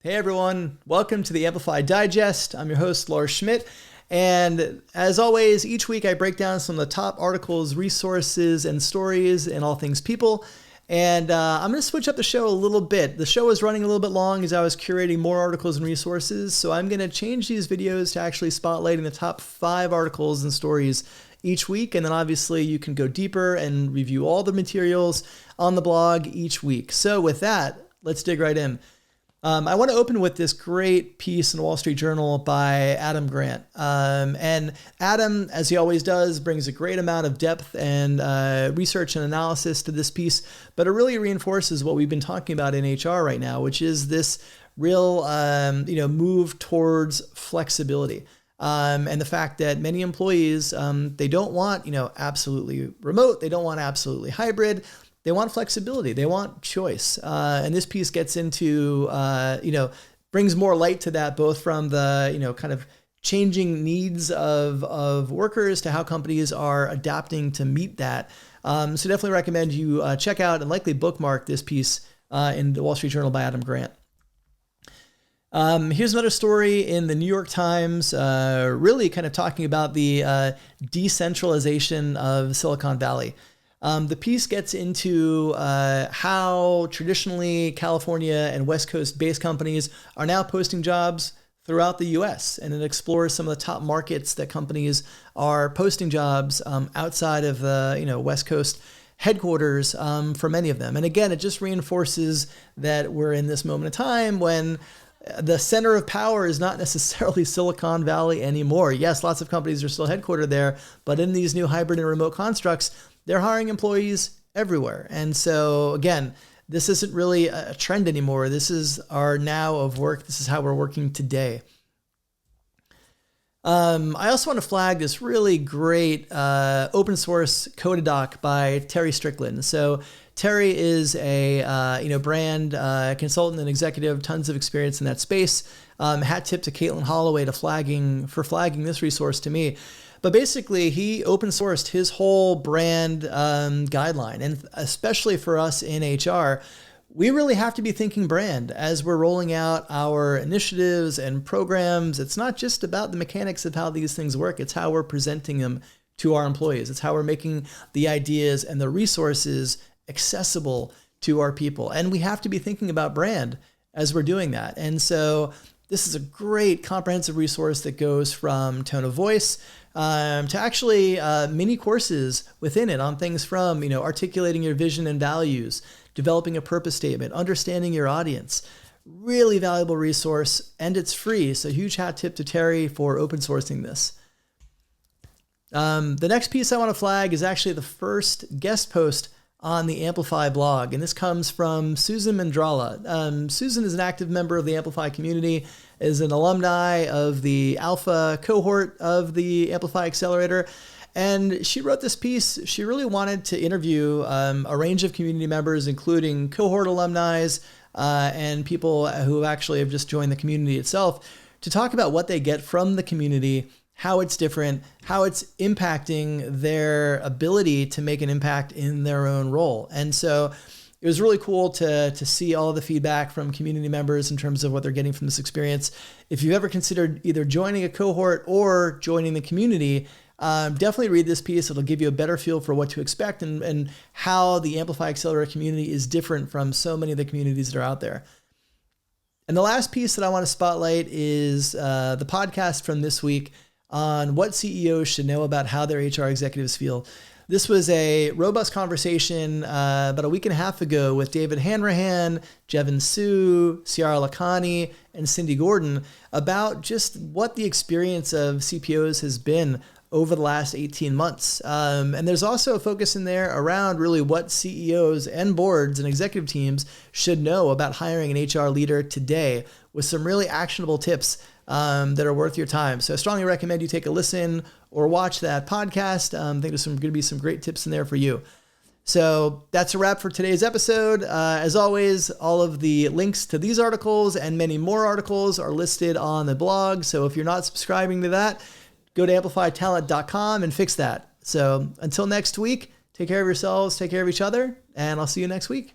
Hey everyone, welcome to the Amplify Digest. I'm your host, Lars Schmidt. And as always, each week I break down some of the top articles, resources, and stories in all things people. And I'm going to switch up the show a little bit. The show was running a little bit long as I was curating more articles and resources. So I'm going to change these videos to actually spotlighting the top 5 articles and stories each week. And then obviously you can go deeper and review all the materials on the blog each week. So with that, let's dig right in. I want to open with this great piece in the Wall Street Journal by Adam Grant. And Adam, as he always does, brings a great amount of depth and research and analysis to this piece, but it really reinforces what we've been talking about in HR right now, which is this real move towards flexibility. And the fact that many employees, they don't want absolutely remote, they don't want absolutely hybrid. They want flexibility. They want choice. And this piece gets into, brings more light to that, both from the, kind of changing needs of workers to how companies are adapting to meet that. So definitely recommend you check out and likely bookmark this piece in the Wall Street Journal by Adam Grant. Here's another story in the New York Times, really kind of talking about the decentralization of Silicon Valley. The piece gets into how traditionally California and West Coast based companies are now posting jobs throughout the US, and it explores some of the top markets that companies are posting jobs outside of the West Coast headquarters for many of them. And again, it just reinforces that we're in this moment of time when the center of power is not necessarily Silicon Valley anymore. Yes, lots of companies are still headquartered there, but in these new hybrid and remote constructs, they're hiring employees everywhere. And so again, this isn't really a trend anymore. This is our now of work. This is how we're working today. I also want to flag this really great open source Codedoc by Terry Strickland. So Terry is a brand consultant and executive, tons of experience in that space. Hat tip to Caitlin Holloway for flagging this resource to me. But basically, he open sourced his whole brand guideline. And especially for us in HR, we really have to be thinking brand as we're rolling out our initiatives and programs. It's not just about the mechanics of how these things work. It's how we're presenting them to our employees. It's how we're making the ideas and the resources accessible to our people. And we have to be thinking about brand as we're doing that. And so this is a great comprehensive resource that goes from tone of voice to actually mini courses within it on things from, articulating your vision and values, developing a purpose statement, understanding your audience. Really valuable resource, and it's free. So huge hat tip to Terry for open sourcing this. The next piece I want to flag is actually the first guest post on the Amplify blog, and this comes from Susan Mandrala. Susan is an active member of the Amplify community, is an alumni of the Alpha cohort of the Amplify Accelerator, and she wrote this piece. She really wanted to interview a range of community members, including cohort alumni and people who actually have just joined the community itself, to talk about what they get from the community, how it's different, how it's impacting their ability to make an impact in their own role. And so it was really cool to see all of the feedback from community members in terms of what they're getting from this experience. If you've ever considered either joining a cohort or joining the community, definitely read this piece. It'll give you a better feel for what to expect and how the Amplify Accelerator community is different from so many of the communities that are out there. And the last piece that I want to spotlight is the podcast from this week on what CEOs should know about how their HR executives feel. This was a robust conversation about a week and a half ago with David Hanrahan, Jevon Su, Ciara Lakhani, and Cindy Gordon about just what the experience of CPOs has been over the last 18 months. And there's also a focus in there around really what CEOs and boards and executive teams should know about hiring an HR leader today, with some really actionable tips that are worth your time. So I strongly recommend you take a listen or watch that podcast. I think there's going to be some great tips in there for you. So that's a wrap for today's episode. As always, all of the links to these articles and many more articles are listed on the blog. So if you're not subscribing to that, go to amplifytalent.com and fix that. So until next week, take care of yourselves, take care of each other, and I'll see you next week.